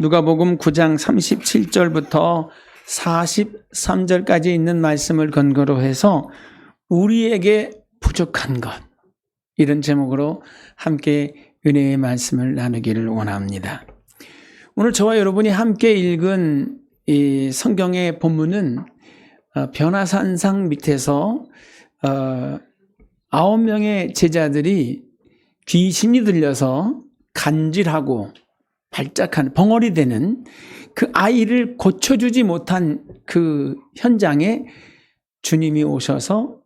누가복음 9장 37절부터 43절까지 있는 말씀을 근거로 해서 우리에게 부족한 것, 이런 제목으로 함께 은혜의 말씀을 나누기를 원합니다. 오늘 저와 여러분이 함께 읽은 이 성경의 본문은 변화산상 밑에서 9명의 제자들이 귀신이 들려서 간질하고 발작한 벙어리 되는 그 아이를 고쳐주지 못한 그 현장에 주님이 오셔서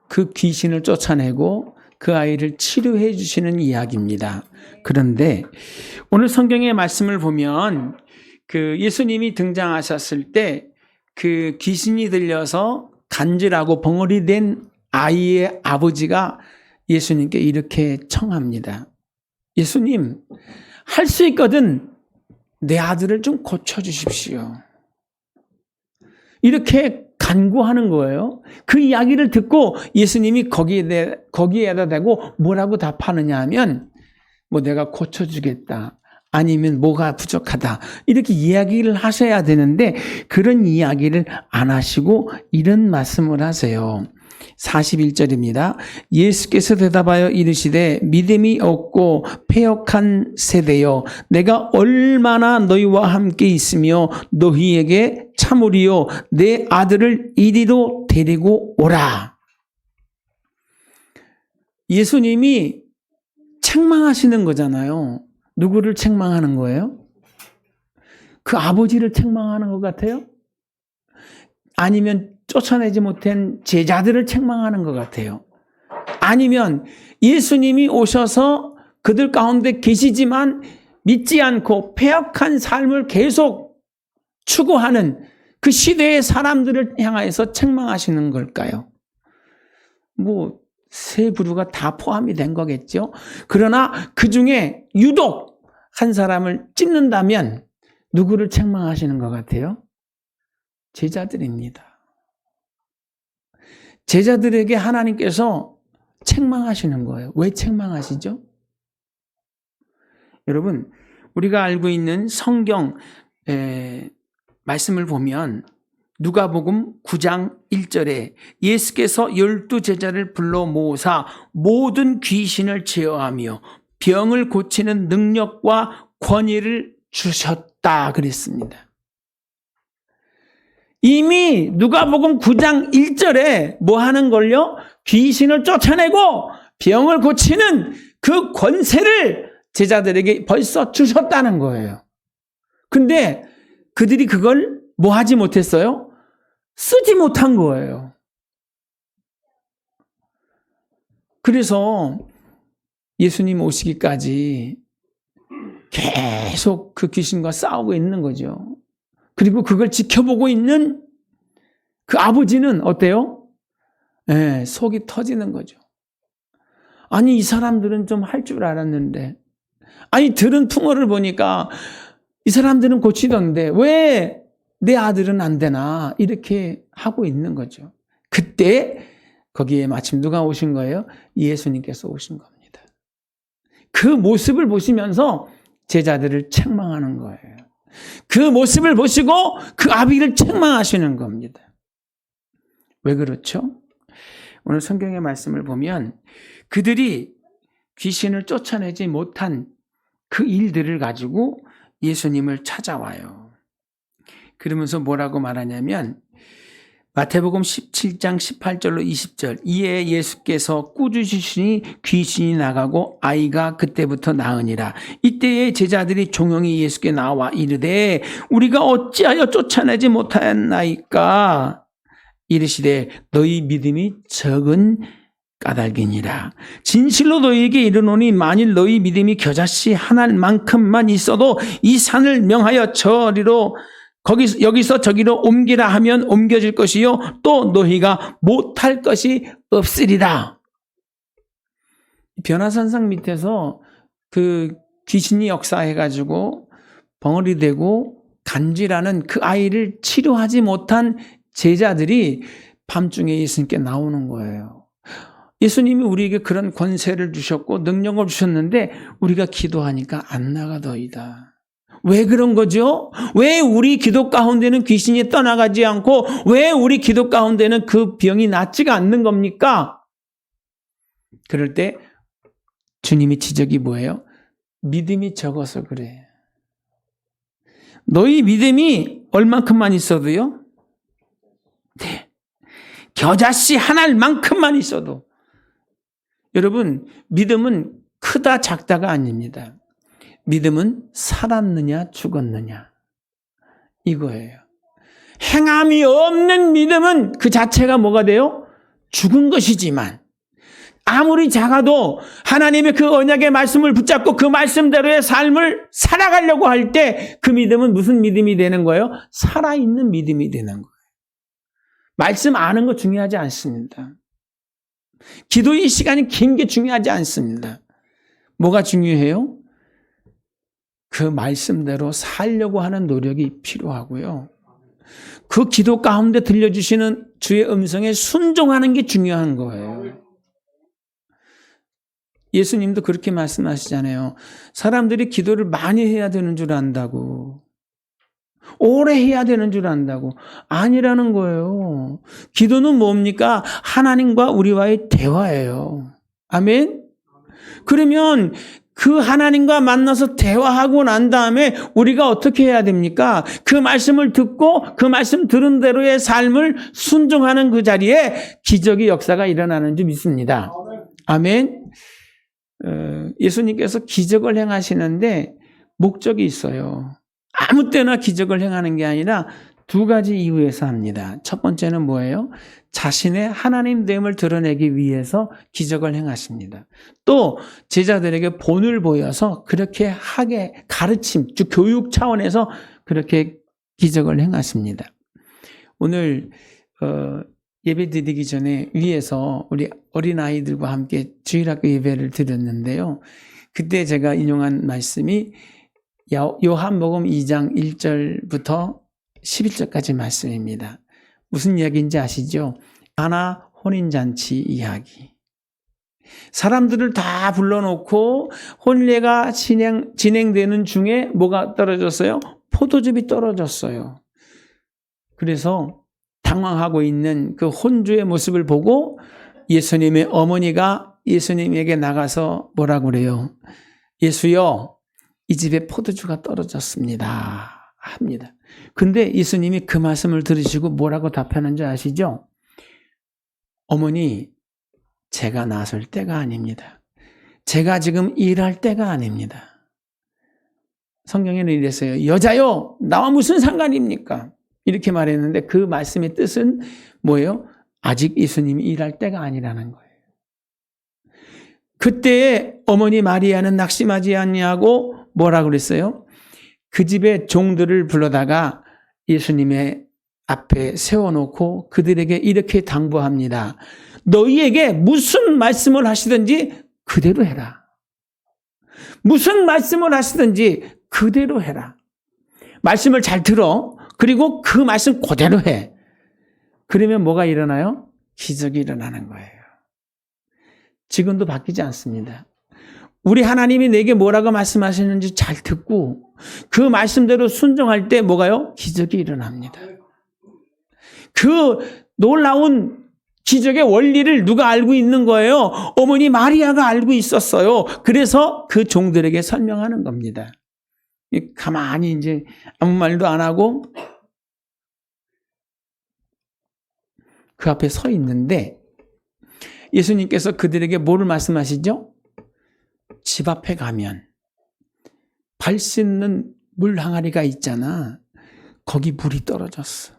그 귀신을 쫓아내고 그 아이를 치료해 주시는 이야기입니다. 그런데 오늘 성경의 말씀을 보면 그 예수님이 등장하셨을 때 그 귀신이 들려서 간질하고 벙어리 된 아이의 아버지가 예수님께 이렇게 청합니다. 예수님, 할 수 있거든 내 아들을 좀 고쳐주십시오. 이렇게 간구하는 거예요. 그 이야기를 듣고 예수님이 거기에다 대고 뭐라고 답하느냐 하면 뭐 내가 고쳐주겠다. 아니면 뭐가 부족하다. 이렇게 이야기를 하셔야 되는데 그런 이야기를 안 하시고 이런 말씀을 하세요. 41절입니다. 예수께서 대답하여 이르시되 믿음이 없고 패역한 세대여, 내가 얼마나 너희와 함께 있으며 너희에게 참으리요 내 아들을 이리로 데리고 오라. 예수님이 책망하시는 거잖아요. 누구를 책망하는 거예요? 그 아버지를 책망하는 것 같아요? 아니면 쫓아내지 못한 제자들을 책망하는 것 같아요? 아니면 예수님이 오셔서 그들 가운데 계시지만 믿지 않고 패역한 삶을 계속 추구하는 그 시대의 사람들을 향하여서 책망하시는 걸까요? 뭐 세 부류가 다 포함이 된 거겠죠. 그러나 그 중에 유독 한 사람을 찝는다면 누구를 책망하시는 것 같아요? 제자들입니다. 제자들에게 하나님께서 책망하시는 거예요. 왜 책망하시죠? 여러분, 우리가 알고 있는 성경 말씀을 보면 누가복음 9장 1절에 예수께서 12제자를 불러 모으사 모든 귀신을 제어하며 병을 고치는 능력과 권위를 주셨다 그랬습니다. 이미 누가복음 9장 1절에 뭐 하는 걸요? 귀신을 쫓아내고 병을 고치는 그 권세를 제자들에게 벌써 주셨다는 거예요. 근데 그들이 그걸 뭐 하지 못했어요? 쓰지 못한 거예요. 그래서 예수님 오시기까지 계속 그 귀신과 싸우고 있는 거죠. 그리고 그걸 지켜보고 있는 그 아버지는 어때요? 속이 터지는 거죠. 아니, 이 사람들은 좀 할 줄 알았는데, 아니, 들은 풍어를 보니까 이 사람들은 고치던데 왜 내 아들은 안 되나, 이렇게 하고 있는 거죠. 그때 거기에 마침 누가 오신 거예요? 예수님께서 오신 겁니다. 그 모습을 보시면서 제자들을 책망하는 거예요. 그 모습을 보시고 그 아비를 책망하시는 겁니다. 왜 그렇죠? 오늘 성경의 말씀을 보면 그들이 귀신을 쫓아내지 못한 그 일들을 가지고 예수님을 찾아와요. 그러면서 뭐라고 말하냐면 마태복음 17장 18절로 20절, 이에 예수께서 꾸짖으시니 귀신이 나가고 아이가 그때부터 나으니라. 이때에 제자들이 종용이 예수께 나와 이르되 우리가 어찌하여 쫓아내지 못하였나이까? 이르시되 너희 믿음이 적은 까닭이니라. 진실로 너희에게 이르노니 만일 너희 믿음이 겨자씨 하나만큼만 있어도 이 산을 명하여 저리로 여기서 저기로 옮기라 하면 옮겨질 것이요 또 너희가 못할 것이 없으리라. 변화산상 밑에서 그 귀신이 역사해가지고 벙어리 되고 간질하는 그 아이를 치료하지 못한 제자들이 밤중에 예수님께 나오는 거예요. 예수님이 우리에게 그런 권세를 주셨고 능력을 주셨는데 우리가 기도하니까 안 나가더이다. 왜 그런 거죠? 왜 우리 기도 가운데는 귀신이 떠나가지 않고 왜 우리 기도 가운데는 그 병이 낫지가 않는 겁니까? 그럴 때 주님의 지적이 뭐예요? 믿음이 적어서 그래. 너희 믿음이 얼만큼만 있어도요? 네. 겨자씨 하나만큼만 있어도. 여러분, 믿음은 크다 작다가 아닙니다. 믿음은 살았느냐 죽었느냐 이거예요. 행함이 없는 믿음은 그 자체가 뭐가 돼요? 죽은 것이지만 아무리 작아도 하나님의 그 언약의 말씀을 붙잡고 그 말씀대로의 삶을 살아가려고 할 때 그 믿음은 무슨 믿음이 되는 거예요? 살아있는 믿음이 되는 거예요. 말씀 아는 거 중요하지 않습니다. 기도의 시간이 긴 게 중요하지 않습니다. 뭐가 중요해요? 그 말씀대로 살려고 하는 노력이 필요하고요. 그 기도 가운데 들려주시는 주의 음성에 순종하는 게 중요한 거예요. 예수님도 그렇게 말씀하시잖아요. 사람들이 기도를 많이 해야 되는 줄 안다고. 오래 해야 되는 줄 안다고. 아니라는 거예요. 기도는 뭡니까? 하나님과 우리와의 대화예요. 아멘? 그러면 그 하나님과 만나서 대화하고 난 다음에 우리가 어떻게 해야 됩니까? 그 말씀을 듣고 그 말씀 들은 대로의 삶을 순종하는 그 자리에 기적의 역사가 일어나는 줄 믿습니다. 아멘. 예수님께서 기적을 행하시는데 목적이 있어요. 아무 때나 기적을 행하는 게 아니라 두 가지 이유에서 합니다. 첫 번째는 뭐예요? 자신의 하나님됨을 드러내기 위해서 기적을 행하십니다. 또 제자들에게 본을 보여서 그렇게 하게 가르침, 즉 교육 차원에서 그렇게 기적을 행하십니다. 오늘 예배 드리기 전에 위에서 우리 어린아이들과 함께 주일학교 예배를 드렸는데요. 그때 제가 인용한 말씀이 요한복음 2장 1절부터 11절까지 말씀입니다. 무슨 이야기인지 아시죠? 가나 혼인잔치 이야기. 사람들을 다 불러놓고 혼례가 진행되는 중에 뭐가 떨어졌어요? 포도즙이 떨어졌어요. 그래서 당황하고 있는 그 혼주의 모습을 보고 예수님의 어머니가 예수님에게 나가서 뭐라고 그래요? 예수여, 이 집에 포도주가 떨어졌습니다. 합니다. 근데 예수님이 그 말씀을 들으시고 뭐라고 답하는지 아시죠? 어머니, 제가 나설 때가 아닙니다. 제가 지금 일할 때가 아닙니다. 성경에는 이랬어요. 여자요, 나와 무슨 상관입니까? 이렇게 말했는데 그 말씀의 뜻은 뭐예요? 아직 예수님이 일할 때가 아니라는 거예요. 그때 어머니 마리아는 낙심하지 아니하고 뭐라고 그랬어요? 그 집의 종들을 불러다가 예수님의 앞에 세워놓고 그들에게 이렇게 당부합니다. 너희에게 무슨 말씀을 하시든지 그대로 해라. 무슨 말씀을 하시든지 그대로 해라. 말씀을 잘 들어. 그리고 그 말씀 그대로 해. 그러면 뭐가 일어나요? 기적이 일어나는 거예요. 지금도 바뀌지 않습니다. 우리 하나님이 내게 뭐라고 말씀하시는지 잘 듣고 그 말씀대로 순종할 때 뭐가요? 기적이 일어납니다. 그 놀라운 기적의 원리를 누가 알고 있는 거예요? 어머니 마리아가 알고 있었어요. 그래서 그 종들에게 설명하는 겁니다. 가만히 이제 아무 말도 안 하고 그 앞에 서 있는데 예수님께서 그들에게 뭐를 말씀하시죠? 집 앞에 가면 발 씻는 물 항아리가 있잖아. 거기 물이 떨어졌어.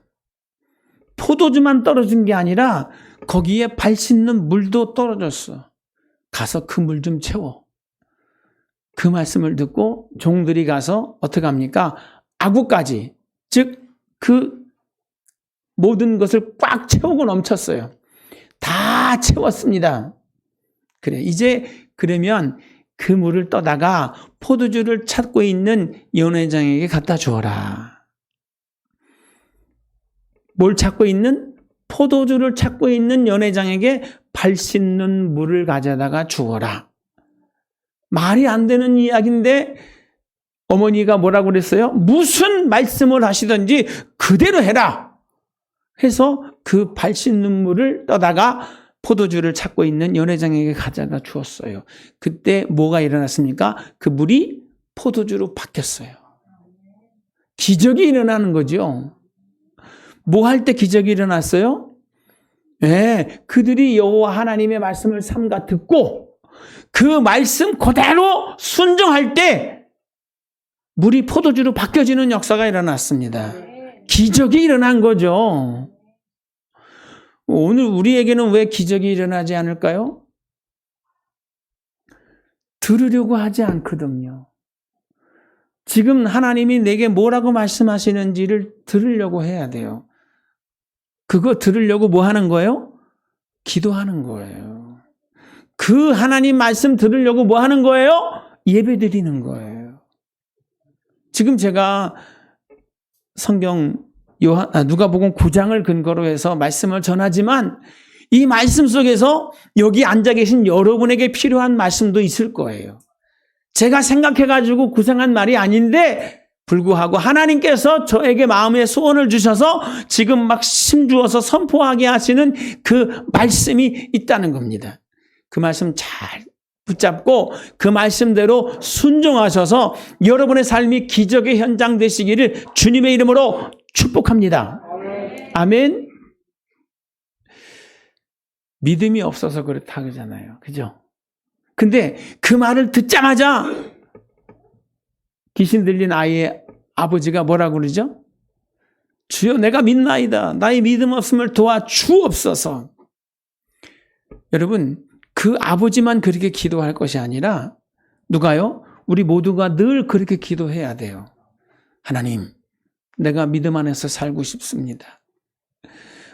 포도주만 떨어진 게 아니라 거기에 발 씻는 물도 떨어졌어. 가서 그 물 좀 채워. 그 말씀을 듣고 종들이 가서 어떻게 합니까? 아구까지, 즉 그 모든 것을 꽉 채우고 넘쳤어요. 다 채웠습니다. 그래, 이제 그러면 그 물을 떠다가 포도주를 찾고 있는 연회장에게 갖다 주어라. 뭘 찾고 있는? 포도주를 찾고 있는 연회장에게 발 씻는 물을 가져다가 주어라. 말이 안 되는 이야기인데 어머니가 뭐라고 그랬어요? 무슨 말씀을 하시든지 그대로 해라 해서 그 발신 눈물을 떠다가 포도주를 찾고 있는 연회장에게 가져다 주었어요. 그때 뭐가 일어났습니까? 그 물이 포도주로 바뀌었어요. 기적이 일어나는 거죠. 뭐 할 때 기적이 일어났어요? 네, 그들이 여호와 하나님의 말씀을 삼가 듣고 그 말씀 그대로 순종할 때 물이 포도주로 바뀌어지는 역사가 일어났습니다. 기적이 일어난 거죠. 오늘 우리에게는 왜 기적이 일어나지 않을까요? 들으려고 하지 않거든요. 지금 하나님이 내게 뭐라고 말씀하시는지를 들으려고 해야 돼요. 그거 들으려고 뭐 하는 거예요? 기도하는 거예요. 그 하나님 말씀 들으려고 뭐 하는 거예요? 예배 드리는 거예요. 지금 제가 성경 누가복음 9장을 근거로 해서 말씀을 전하지만 이 말씀 속에서 여기 앉아 계신 여러분에게 필요한 말씀도 있을 거예요. 제가 생각해가지고 구상한 말이 아닌데 불구하고 하나님께서 저에게 마음의 소원을 주셔서 지금 막 심주어서 선포하게 하시는 그 말씀이 있다는 겁니다. 그 말씀 잘 붙잡고 그 말씀대로 순종하셔서 여러분의 삶이 기적의 현장 되시기를 주님의 이름으로 축복합니다. 아멘. 믿음이 없어서 그렇다 그러잖아요. 그죠? 근데 그 말을 듣자마자 귀신 들린 아이의 아버지가 뭐라고 그러죠? 주여 내가 믿나이다. 나의 믿음 없음을 도와주옵소서. 여러분 그 아버지만 그렇게 기도할 것이 아니라 누가요? 우리 모두가 늘 그렇게 기도해야 돼요. 하나님 내가 믿음 안에서 살고 싶습니다.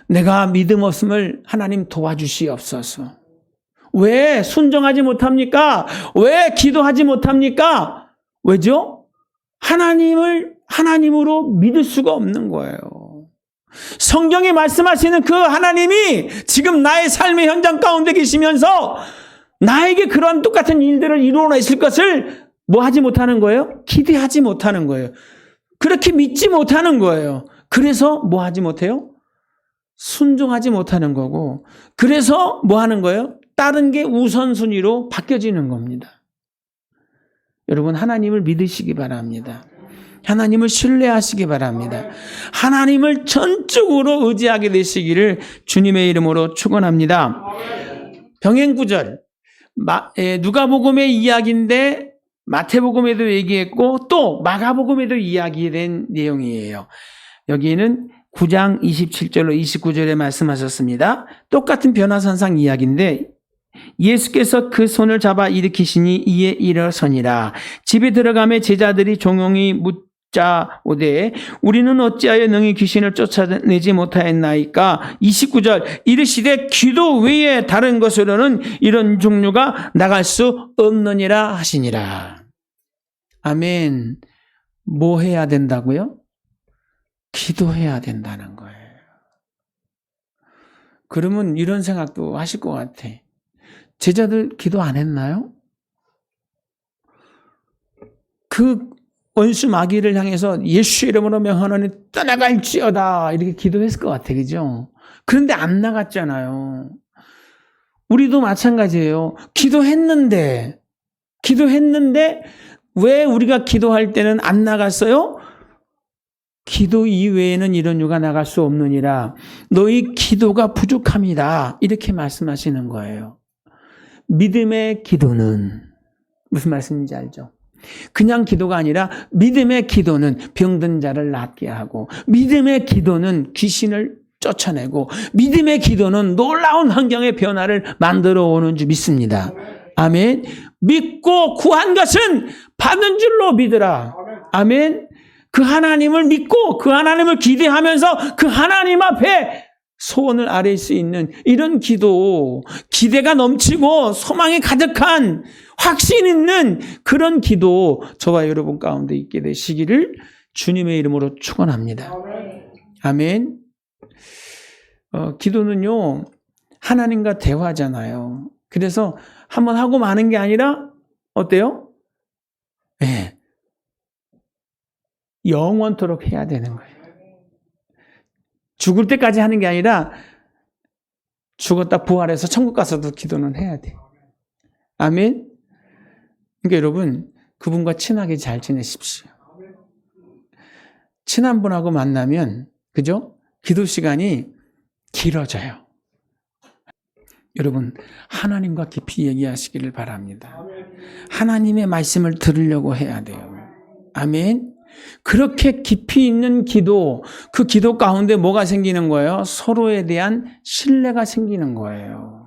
내가 믿음 없음을 하나님 도와주시옵소서. 왜 순종하지 못합니까? 왜 기도하지 못합니까? 왜죠? 하나님으로 믿을 수가 없는 거예요. 성경이 말씀하시는 그 하나님이 지금 나의 삶의 현장 가운데 계시면서 나에게 그런 똑같은 일들을 이루어냈을 것을 뭐 하지 못하는 거예요? 기대하지 못하는 거예요. 그렇게 믿지 못하는 거예요. 그래서 뭐 하지 못해요? 순종하지 못하는 거고, 그래서 뭐 하는 거예요? 다른 게 우선순위로 바뀌어지는 겁니다. 여러분 하나님을 믿으시기 바랍니다. 하나님을 신뢰하시기 바랍니다. 하나님을 전적으로 의지하게 되시기를 주님의 이름으로 축원합니다. 병행구절 누가복음의 이야기인데 마태복음에도 얘기했고 또 마가복음에도 이야기된 내용이에요. 여기에는 9장 27절로 29절에 말씀하셨습니다. 똑같은 변화선상 이야기인데 예수께서 그 손을 잡아 일으키시니 이에 일어서니라. 집에 들어가매 제자들이 종용이 묻자 오되 우리는 어찌하여 능히 귀신을 쫓아내지 못하였나이까. 29절 이르시되 기도 외에 다른 것으로는 이런 종류가 나갈 수 없느니라 하시니라. 아멘. 뭐 해야 된다고요? 기도해야 된다는 거예요. 그러면 이런 생각도 하실 것 같아. 제자들 기도 안 했나요? 그 원수 마귀를 향해서 예수 이름으로 명하노니 떠나갈지어다 이렇게 기도했을 것 같아. 그죠? 그런데 안 나갔잖아요. 우리도 마찬가지예요. 기도했는데 왜 우리가 기도할 때는 안 나갔어요? 기도 이외에는 이런 유가 나갈 수 없느니라. 너희 기도가 부족합니다. 이렇게 말씀하시는 거예요. 믿음의 기도는 무슨 말씀인지 알죠? 그냥 기도가 아니라 믿음의 기도는 병든 자를 낫게 하고, 믿음의 기도는 귀신을 쫓아내고, 믿음의 기도는 놀라운 환경의 변화를 만들어 오는 줄 믿습니다. 아멘. 믿고 구한 것은 받는 줄로 믿으라. 아멘. 그 하나님을 믿고 그 하나님을 기대하면서 그 하나님 앞에 소원을 아뢰 수 있는 이런 기도, 기대가 넘치고 소망이 가득한 확신 있는 그런 기도 저와 여러분 가운데 있게 되시기를 주님의 이름으로 축원합니다. 아멘. 기도는요 하나님과 대화잖아요. 그래서 한번 하고 마는 게 아니라 어때요? 네. 영원토록 해야 되는 거예요. 죽을 때까지 하는 게 아니라 죽었다 부활해서 천국 가서도 기도는 해야 돼. 아멘. 그러니까 여러분, 그분과 친하게 잘 지내십시오. 친한 분하고 만나면, 그죠? 기도 시간이 길어져요. 여러분, 하나님과 깊이 얘기하시기를 바랍니다. 하나님의 말씀을 들으려고 해야 돼요. 아멘. 그렇게 깊이 있는 기도, 그 기도 가운데 뭐가 생기는 거예요? 서로에 대한 신뢰가 생기는 거예요.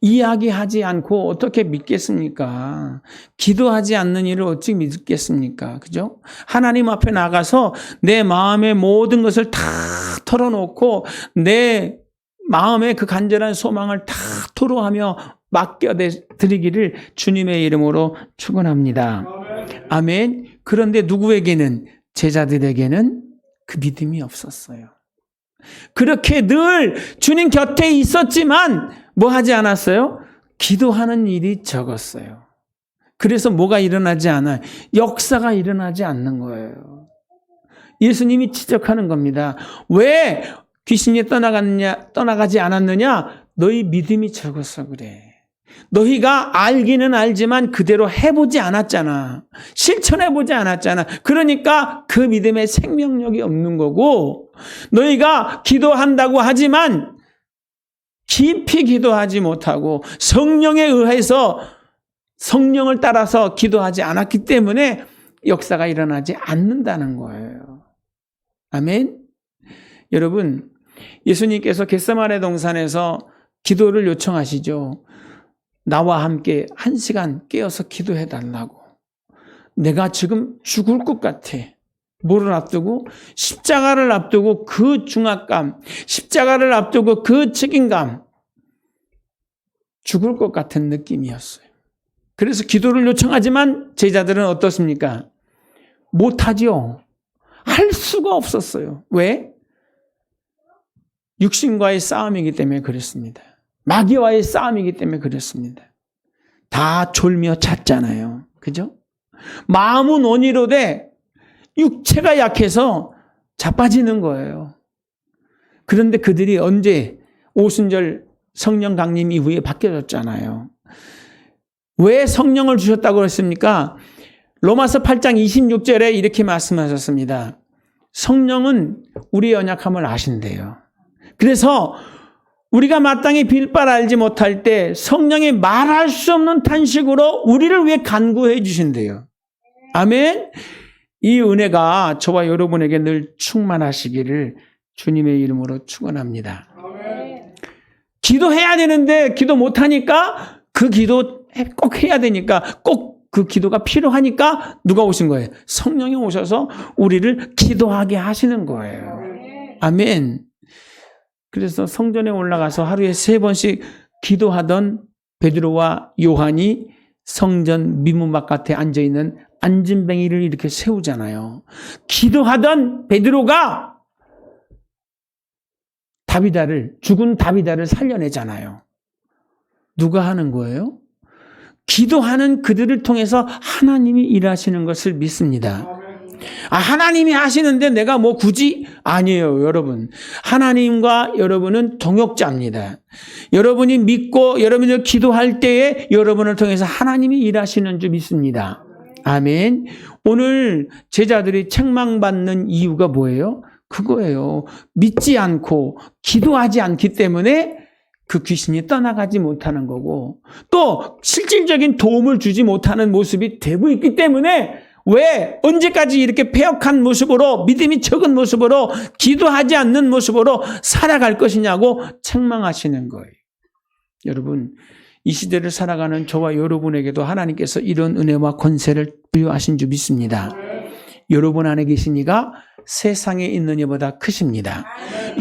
이야기하지 않고 어떻게 믿겠습니까? 기도하지 않는 일을 어찌 믿겠습니까? 그죠? 하나님 앞에 나가서 내 마음의 모든 것을 다 털어놓고 내 마음의 그 간절한 소망을 다 토로하며 맡겨드리기를 주님의 이름으로 축원합니다. 아멘. 그런데 누구에게는, 제자들에게는 그 믿음이 없었어요. 그렇게 늘 주님 곁에 있었지만 뭐 하지 않았어요? 기도하는 일이 적었어요. 그래서 뭐가 일어나지 않아요? 역사가 일어나지 않는 거예요. 예수님이 지적하는 겁니다. 왜 귀신이 떠나가지 않았느냐? 너희 믿음이 적어서 그래. 너희가 알기는 알지만 그대로 해보지 않았잖아. 실천해보지 않았잖아. 그러니까 그 믿음에 생명력이 없는 거고, 너희가 기도한다고 하지만 깊이 기도하지 못하고 성령에 의해서 성령을 따라서 기도하지 않았기 때문에 역사가 일어나지 않는다는 거예요. 아멘. 여러분, 예수님께서 겟세마네 동산에서 기도를 요청하시죠. 나와 함께 1시간 깨어서 기도해 달라고. 내가 지금 죽을 것 같아. 뭐를 앞두고? 십자가를 앞두고 그 중압감, 십자가를 앞두고 그 책임감, 죽을 것 같은 느낌이었어요. 그래서 기도를 요청하지만 제자들은 어떻습니까? 못하죠. 할 수가 없었어요. 왜? 육신과의 싸움이기 때문에 그랬습니다. 마귀와의 싸움이기 때문에 그랬습니다. 다 졸며 잤잖아요. 그죠? 마음은 원이로되 육체가 약해서 자빠지는 거예요. 그런데 그들이 언제 오순절 성령 강림 이후에 바뀌어졌잖아요. 왜 성령을 주셨다고 그랬습니까? 로마서 8장 26절에 이렇게 말씀하셨습니다. 성령은 우리의 연약함을 아신대요. 그래서 우리가 마땅히 빌바를 알지 못할 때 성령이 말할 수 없는 탄식으로 우리를 위해 간구해 주신대요. 아멘. 이 은혜가 저와 여러분에게 늘 충만하시기를 주님의 이름으로 축원합니다. 기도해야 되는데 기도 못하니까 그 기도 꼭 해야 되니까 꼭 그 기도가 필요하니까 누가 오신 거예요? 성령이 오셔서 우리를 기도하게 하시는 거예요. 아멘. 그래서 성전에 올라가서 하루에 3번씩 기도하던 베드로와 요한이 성전 미문 바깥에 앉아있는 안진뱅이를 이렇게 세우잖아요. 기도하던 베드로가 죽은 다비다를 살려내잖아요. 누가 하는 거예요? 기도하는 그들을 통해서 하나님이 일하시는 것을 믿습니다. 하나님이 하시는데 내가 뭐 굳이? 아니에요, 여러분. 하나님과 여러분은 동역자입니다. 여러분이 믿고 여러분이 기도할 때에 여러분을 통해서 하나님이 일하시는 줄 믿습니다. 아멘. 오늘 제자들이 책망받는 이유가 뭐예요? 그거예요. 믿지 않고 기도하지 않기 때문에 그 귀신이 떠나가지 못하는 거고, 또 실질적인 도움을 주지 못하는 모습이 되고 있기 때문에 왜 언제까지 이렇게 패역한 모습으로, 믿음이 적은 모습으로, 기도하지 않는 모습으로 살아갈 것이냐고 책망하시는 거예요. 여러분, 이 시대를 살아가는 저와 여러분에게도 하나님께서 이런 은혜와 권세를 부여하신 줄 믿습니다. 여러분 안에 계신 이가 세상에 있는 이보다 크십니다.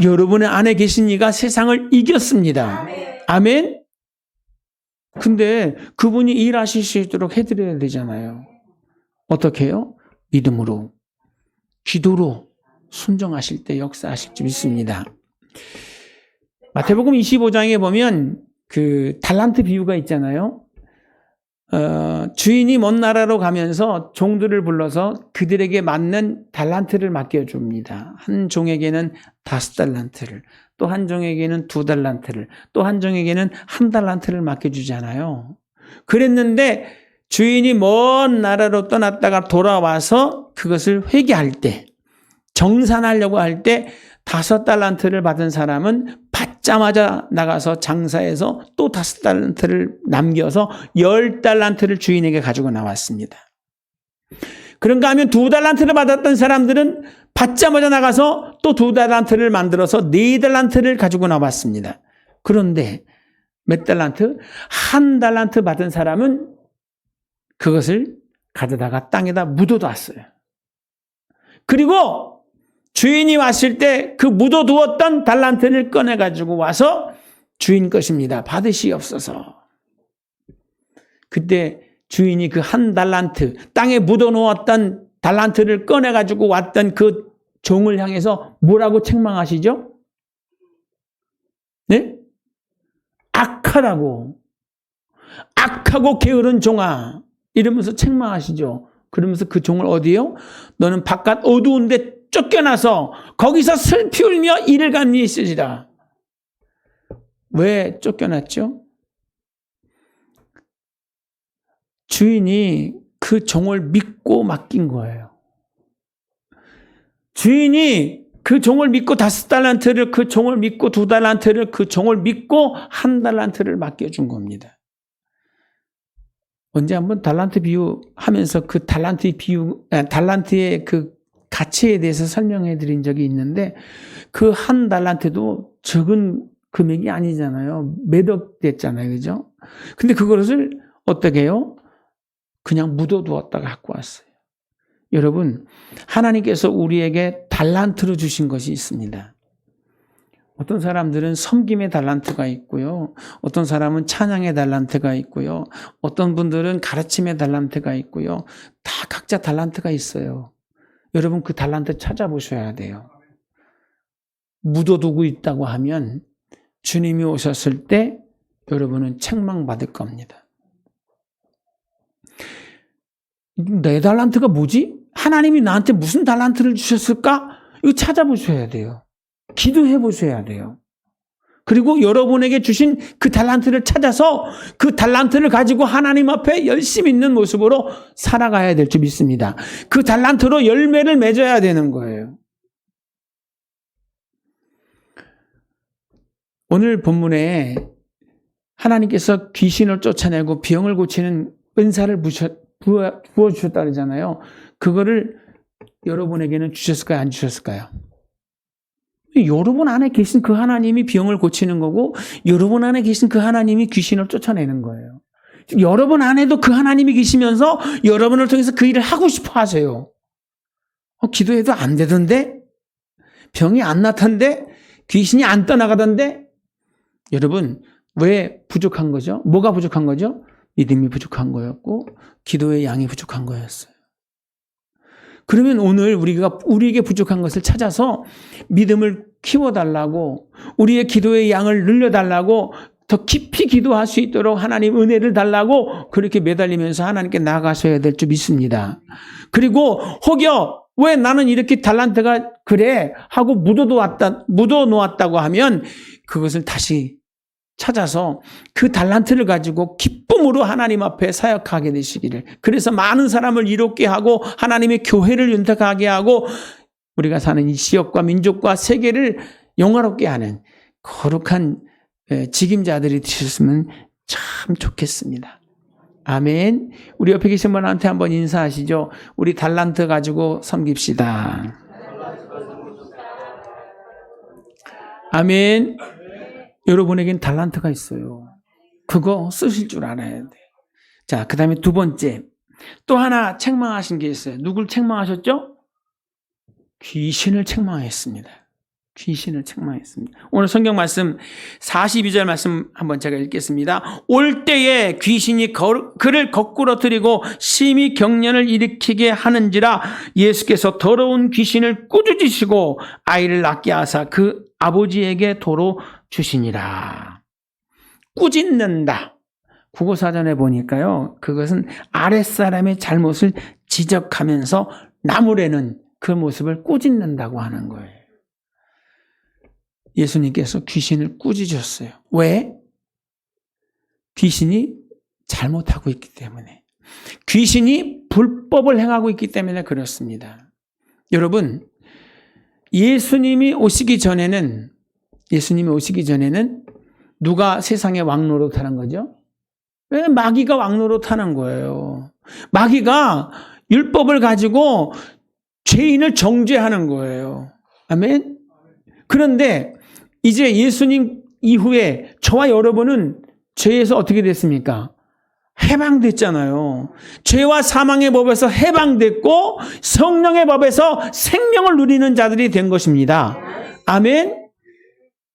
여러분의 안에 계신 이가 세상을 이겼습니다. 아멘. 근데 그분이 일하실 수 있도록 해드려야 되잖아요. 어떻게 해요? 믿음으로, 기도로 순종하실 때 역사하실 줄 믿습니다. 마태복음 25장에 보면 그 달란트 비유가 있잖아요. 주인이 먼 나라로 가면서 종들을 불러서 그들에게 맞는 달란트를 맡겨줍니다. 한 종에게는 5달란트를, 또 한 종에게는 2달란트를, 또 한 종에게는 1달란트를 맡겨주잖아요. 그랬는데 주인이 먼 나라로 떠났다가 돌아와서 그것을 회개할 때, 정산하려고 할 때 5달란트를 받은 사람은 받자마자 나가서 장사해서 또 5달란트를 남겨서 10달란트를 주인에게 가지고 나왔습니다. 그런가 하면 2달란트를 받았던 사람들은 받자마자 나가서 또 2달란트를 만들어서 4달란트를 가지고 나왔습니다. 그런데 몇 달란트? 1달란트 받은 사람은 그것을 가져다가 땅에다 묻어뒀어요. 그리고 주인이 왔을 때 그 묻어두었던 달란트를 꺼내가지고 와서 주인 것입니다. 받으시옵소서. 그때 주인이 그 1달란트, 땅에 묻어놓았던 달란트를 꺼내가지고 왔던 그 종을 향해서 뭐라고 책망하시죠? 네? 악하다고. 악하고 게으른 종아. 이러면서 책망하시죠. 그러면서 그 종을 어디요? 너는 바깥 어두운 데 쫓겨나서 거기서 슬피 울며 이를 감리 있으리라. 왜 쫓겨났죠? 주인이 그 종을 믿고 맡긴 거예요. 주인이 그 종을 믿고 5달란트를, 그 종을 믿고 2달란트를, 그 종을 믿고 1달란트를 맡겨준 겁니다. 언제 한번 달란트 비유 하면서 그 달란트의 그 가치에 대해서 설명해 드린 적이 있는데, 그 1달란트도 적은 금액이 아니잖아요. 몇억 됐잖아요. 그죠? 근데 그것을 어떻게 해요? 그냥 묻어두었다가 갖고 왔어요. 여러분, 하나님께서 우리에게 달란트로 주신 것이 있습니다. 어떤 사람들은 섬김의 달란트가 있고요. 어떤 사람은 찬양의 달란트가 있고요. 어떤 분들은 가르침의 달란트가 있고요. 다 각자 달란트가 있어요. 여러분, 그 달란트 찾아보셔야 돼요. 묻어두고 있다고 하면 주님이 오셨을 때 여러분은 책망받을 겁니다. 내 달란트가 뭐지? 하나님이 나한테 무슨 달란트를 주셨을까? 이거 찾아보셔야 돼요. 기도해 보셔야 돼요. 그리고 여러분에게 주신 그 달란트를 찾아서 그 달란트를 가지고 하나님 앞에 열심히 있는 모습으로 살아가야 될 줄 믿습니다. 그 달란트로 열매를 맺어야 되는 거예요. 오늘 본문에 하나님께서 귀신을 쫓아내고 병을 고치는 은사를 부어주셨다 그러잖아요. 그거를 여러분에게는 주셨을까요? 안 주셨을까요? 여러분 안에 계신 그 하나님이 병을 고치는 거고, 여러분 안에 계신 그 하나님이 귀신을 쫓아내는 거예요. 여러분 안에도 그 하나님이 계시면서 여러분을 통해서 그 일을 하고 싶어 하세요. 기도해도 안 되던데? 병이 안 나타는데? 귀신이 안 떠나가던데? 여러분, 왜 부족한 거죠? 뭐가 부족한 거죠? 믿음이 부족한 거였고, 기도의 양이 부족한 거였어요. 그러면 오늘 우리에게 부족한 것을 찾아서 믿음을 키워달라고, 우리의 기도의 양을 늘려달라고, 더 깊이 기도할 수 있도록 하나님 은혜를 달라고 그렇게 매달리면서 하나님께 나아가셔야 될 줄 믿습니다. 그리고 혹여 왜 나는 이렇게 달란트가 그래 하고 묻어놓았다고 하면 그것을 다시 찾아서 그 달란트를 가지고 기쁨으로 하나님 앞에 사역하게 되시기를, 그래서 많은 사람을 이롭게 하고 하나님의 교회를 윤택하게 하고 우리가 사는 이 지역과 민족과 세계를 영화롭게 하는 거룩한 직임자들이 되셨으면 참 좋겠습니다. 아멘. 우리 옆에 계신 분한테 한번 인사하시죠. 우리 달란트 가지고 섬깁시다. 아멘. 여러분에겐 달란트가 있어요. 그거 쓰실 줄 알아야 돼. 자, 그 다음에 2번째. 또 하나 책망하신 게 있어요. 누굴 책망하셨죠? 귀신을 책망했습니다. 귀신을 책망했습니다. 오늘 성경 말씀 42절 말씀 한번 제가 읽겠습니다. 올 때에 귀신이 그를 거꾸로 들이고 심히 경련을 일으키게 하는지라 예수께서 더러운 귀신을 꾸짖으시고 아이를 낳게 하사 그 아버지에게 도로 주시니라. 꾸짖는다. 국어사전에 보니까요, 그것은 아랫사람의 잘못을 지적하면서 나무래는 그 모습을 꾸짖는다고 하는 거예요. 예수님께서 귀신을 꾸짖으셨어요. 왜? 귀신이 잘못하고 있기 때문에. 귀신이 불법을 행하고 있기 때문에 그렇습니다. 여러분, 예수님이 오시기 전에는 누가 세상에 왕노릇하는 거죠? 왜? 마귀가 왕노릇하는 거예요. 마귀가 율법을 가지고 죄인을 정죄하는 거예요. 아멘? 그런데 이제 예수님 이후에 저와 여러분은 죄에서 어떻게 됐습니까? 해방됐잖아요. 죄와 사망의 법에서 해방됐고 성령의 법에서 생명을 누리는 자들이 된 것입니다. 아멘?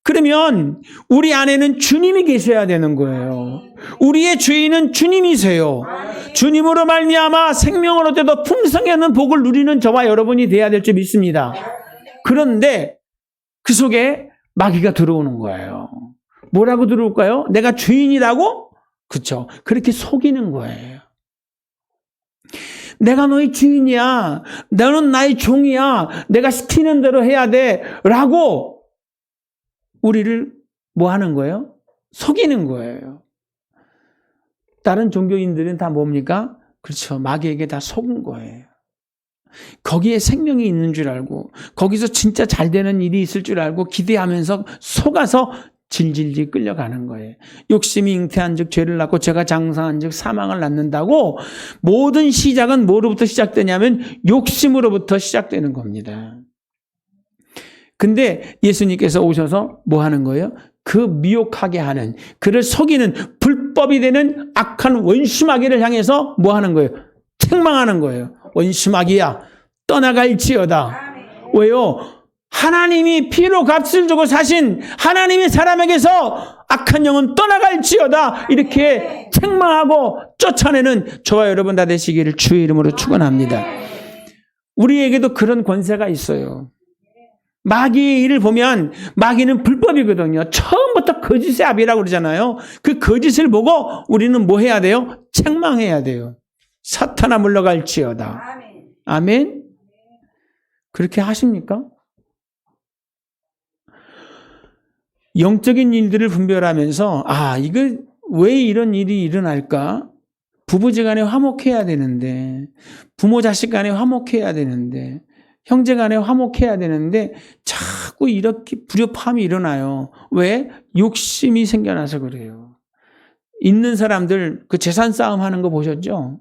그러면 우리 안에는 주님이 계셔야 되는 거예요. 우리의 주인은 주님이세요. 주님으로 말미암아 생명을 얻되 더 풍성히 하는 복을 누리는 저와 여러분이 돼야 될 줄 믿습니다. 그런데 그 속에 마귀가 들어오는 거예요. 뭐라고 들어올까요? 내가 주인이라고? 그렇죠. 그렇게 속이는 거예요. 내가 너희 주인이야. 너는 나의 종이야. 내가 시키는 대로 해야 돼. 라고 우리를 뭐 하는 거예요? 속이는 거예요. 다른 종교인들은 다 뭡니까? 그렇죠. 마귀에게 다 속은 거예요. 거기에 생명이 있는 줄 알고 거기서 진짜 잘 되는 일이 있을 줄 알고 기대하면서 속아서 질질질 끌려가는 거예요. 욕심이 잉태한 즉 죄를 낳고 죄가 장성한 즉 사망을 낳는다고 모든 시작은 뭐로부터 시작되냐면 욕심으로부터 시작되는 겁니다. 근데 예수님께서 오셔서 뭐 하는 거예요? 그 미혹하게 하는, 그를 속이는 불법이 되는 악한 원수마귀를 향해서 뭐 하는 거예요? 책망하는 거예요. 원수마귀야, 떠나갈지어다. 왜요? 하나님이 피로 값을 주고 사신 하나님이 사람에게서 악한 영은 떠나갈지어다. 이렇게 책망하고 쫓아내는 저와 여러분 다 되시기를 주의 이름으로 축원합니다. 우리에게도 그런 권세가 있어요. 마귀의 일을 보면 마귀는 불법이거든요. 처음부터 거짓의 압이라고 그러잖아요. 그 거짓을 보고 우리는 뭐 해야 돼요? 책망해야 돼요. 사탄아 물러갈지어다. 아멘. 그렇게 하십니까? 영적인 일들을 분별하면서 이거 왜 이런 일이 일어날까? 부부지간에 화목해야 되는데, 부모 자식 간에 화목해야 되는데, 형제 간에 화목해야 되는데 자꾸 이렇게 불협화음이 일어나요. 왜? 욕심이 생겨나서 그래요. 있는 사람들 그 재산 싸움 하는 거 보셨죠?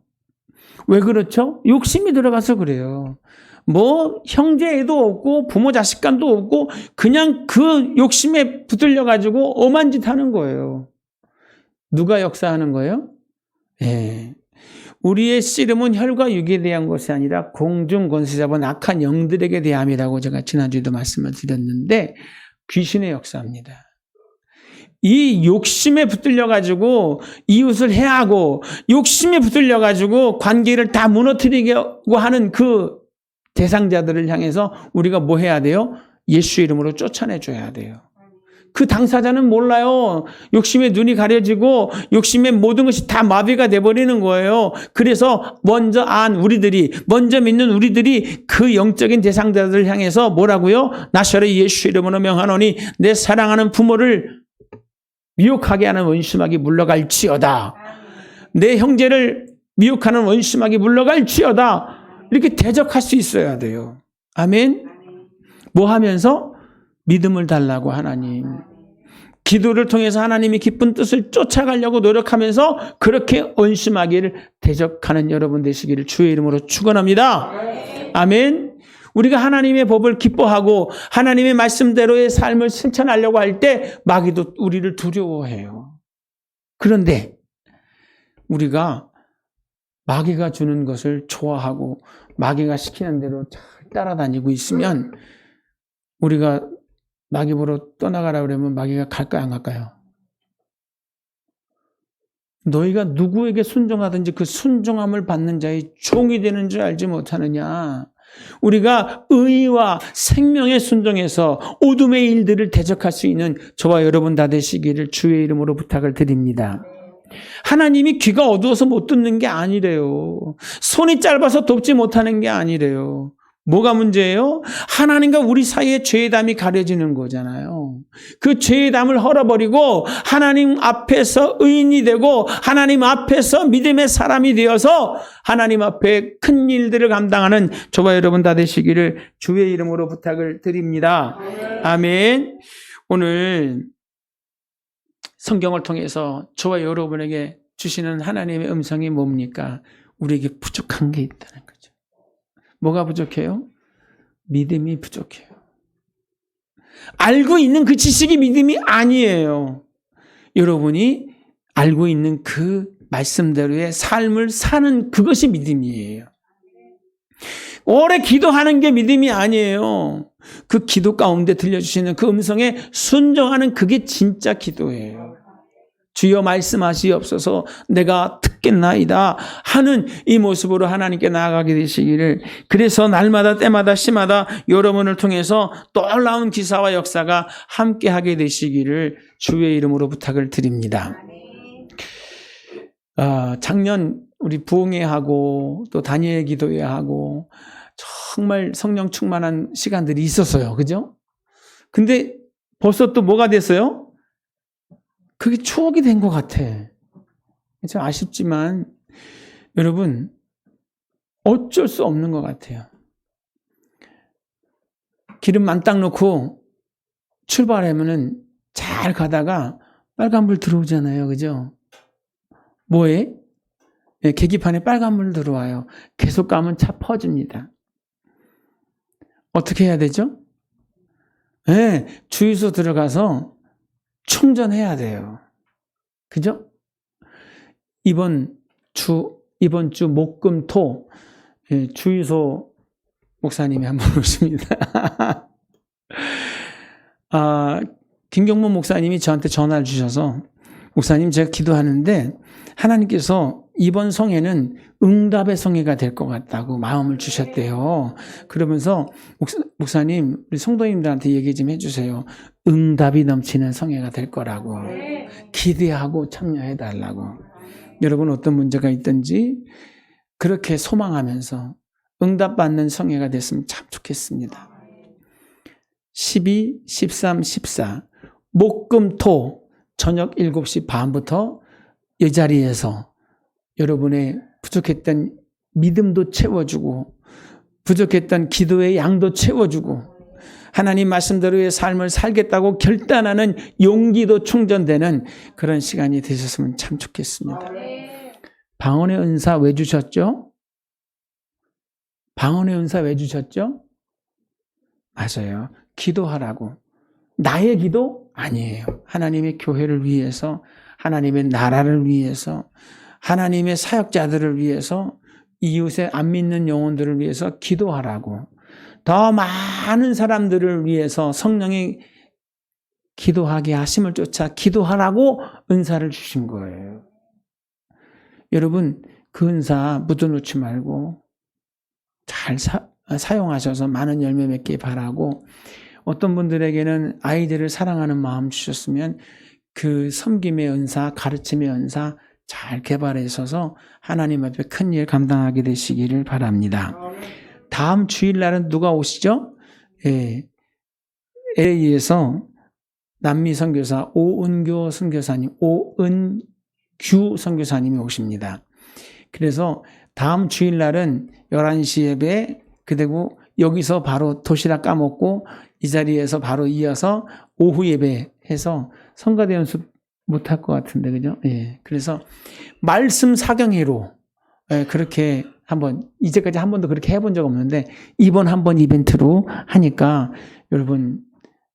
왜 그렇죠? 욕심이 들어가서 그래요. 뭐 형제애도 없고 부모 자식 간도 없고 그냥 그 욕심에 붙들려 가지고 엄한 짓 하는 거예요. 누가 역사하는 거예요? 예. 우리의 씨름은 혈과 육에 대한 것이 아니라 공중 권세 잡은 악한 영들에게 대함이라고 제가 지난주에도 말씀을 드렸는데 귀신의 역사입니다. 이 욕심에 붙들려가지고 이웃을 해하고 욕심에 붙들려가지고 관계를 다 무너뜨리려고 하는 그 대상자들을 향해서 우리가 뭐 해야 돼요? 예수 이름으로 쫓아내줘야 돼요. 그 당사자는 몰라요. 욕심에 눈이 가려지고 욕심에 모든 것이 다 마비가 돼버리는 거예요. 그래서 먼저 믿는 우리들이 그 영적인 대상자들을 향해서 뭐라고요? 나셔렛 예수 이름으로 명하노니 내 사랑하는 부모를 미혹하게 하는 원수마귀 물러갈지어다. 내 형제를 미혹하는 원수마귀 물러갈지어다. 이렇게 대적할 수 있어야 돼요. 아멘. 뭐 하면서? 믿음을 달라고 하나님. 기도를 통해서 하나님이 기쁜 뜻을 쫓아가려고 노력하면서 그렇게 원수마귀를 대적하는 여러분 되시기를 주의 이름으로 축원합니다. 아멘. 우리가 하나님의 법을 기뻐하고 하나님의 말씀대로의 삶을 실천하려고 할 때 마귀도 우리를 두려워해요. 그런데 우리가 마귀가 주는 것을 좋아하고 마귀가 시키는 대로 잘 따라다니고 있으면 우리가 마귀 보러 떠나가라 그러면 마귀가 갈까요, 안 갈까요? 너희가 누구에게 순종하든지 그 순종함을 받는 자의 종이 되는 줄 알지 못하느냐. 우리가 의와 생명에 순종해서 어둠의 일들을 대적할 수 있는 저와 여러분 다 되시기를 주의 이름으로 부탁을 드립니다. 하나님이 귀가 어두워서 못 듣는 게 아니래요. 손이 짧아서 돕지 못하는 게 아니래요. 뭐가 문제예요? 하나님과 우리 사이에 죄의 담이 가려지는 거잖아요. 그 죄의 담을 헐어버리고 하나님 앞에서 의인이 되고 하나님 앞에서 믿음의 사람이 되어서 하나님 앞에 큰 일들을 감당하는 저와 여러분 다 되시기를 주의 이름으로 부탁을 드립니다. 아멘. 오늘 성경을 통해서 저와 여러분에게 주시는 하나님의 음성이 뭡니까? 우리에게 부족한 게 있다는 거죠. 뭐가 부족해요? 믿음이 부족해요. 알고 있는 그 지식이 믿음이 아니에요. 여러분이 알고 있는 그 말씀대로의 삶을 사는 그것이 믿음이에요. 오래 기도하는 게 믿음이 아니에요. 그 기도 가운데 들려주시는 그 음성에 순종하는 그게 진짜 기도예요. 주여 말씀하시옵소서 내가 듣겠나이다 하는 이 모습으로 하나님께 나아가게 되시기를, 그래서 날마다 때마다 시마다 여러분을 통해서 놀라운 기사와 역사가 함께하게 되시기를 주의 이름으로 부탁을 드립니다. 작년 우리 부흥회하고 또 다니엘 기도회하고 정말 성령 충만한 시간들이 있었어요. 그죠? 근데 벌써 또 뭐가 됐어요? 그게 추억이 된 것 같아. 참 아쉽지만 여러분 어쩔 수 없는 것 같아요. 기름 만땅 넣고 출발하면은 잘 가다가 빨간불 들어오잖아요. 그죠? 뭐에? 네, 계기판에 빨간불 들어와요. 계속 가면 차 퍼집니다. 어떻게 해야 되죠? 네, 주유소 들어가서 충전해야 돼요. 그죠? 이번 주 목, 금, 토 주유소 목사님이 한 분 오십니다. 김경문 목사님이 저한테 전화를 주셔서 목사님 제가 기도하는데 하나님께서 이번 성회는 응답의 성회가 될 것 같다고 마음을 주셨대요. 그러면서 목사님 우리 성도님들한테 얘기 좀 해주세요. 응답이 넘치는 성회가 될 거라고 기대하고 참여해달라고. 여러분 어떤 문제가 있든지 그렇게 소망하면서 응답받는 성회가 됐으면 참 좋겠습니다. 12, 13, 14 목금토 저녁 7시 반부터 이 자리에서 여러분의 부족했던 믿음도 채워주고 부족했던 기도의 양도 채워주고 하나님 말씀대로의 삶을 살겠다고 결단하는 용기도 충전되는 그런 시간이 되셨으면 참 좋겠습니다. 방언의 은사 왜 주셨죠? 방언의 은사 왜 주셨죠? 맞아요. 기도하라고. 나의 기도? 아니에요. 하나님의 교회를 위해서, 하나님의 나라를 위해서, 하나님의 사역자들을 위해서, 이웃의 안 믿는 영혼들을 위해서 기도하라고. 더 많은 사람들을 위해서 성령의 기도하게 하심을 쫓아 기도하라고 은사를 주신 거예요. 여러분 그 은사 묻어놓지 말고 잘 사용하셔서 많은 열매 맺기 바라고, 어떤 분들에게는 아이들을 사랑하는 마음 주셨으면 그 섬김의 은사, 가르침의 은사 잘 개발하셔서 하나님 앞에 큰 일 감당하게 되시기를 바랍니다. 다음 주일날은 누가 오시죠? LA에서 남미 선교사 오은규 선교사님이 오십니다. 그래서 다음 주일날은 11시 예배, 그리고 여기서 바로 도시락 까먹고 이 자리에서 바로 이어서 오후 예배 해서 성가대 연습 못할 것 같은데, 그죠? 예. 그래서 말씀 사경회로 그렇게 이제까지 한 번도 그렇게 해본 적 없는데 이번 한번 이벤트로 하니까 여러분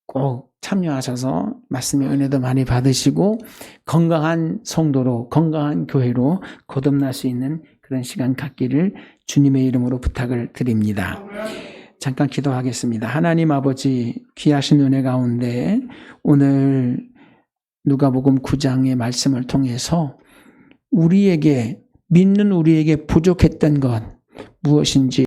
꼭 참여하셔서 말씀의 은혜도 많이 받으시고 건강한 성도로, 건강한 교회로 거듭날 수 있는 그런 시간 갖기를 주님의 이름으로 부탁을 드립니다. 잠깐 기도하겠습니다. 하나님 아버지, 귀하신 은혜 가운데 오늘 누가복음 9장의 말씀을 통해서 믿는 우리에게 부족했던 것 무엇인지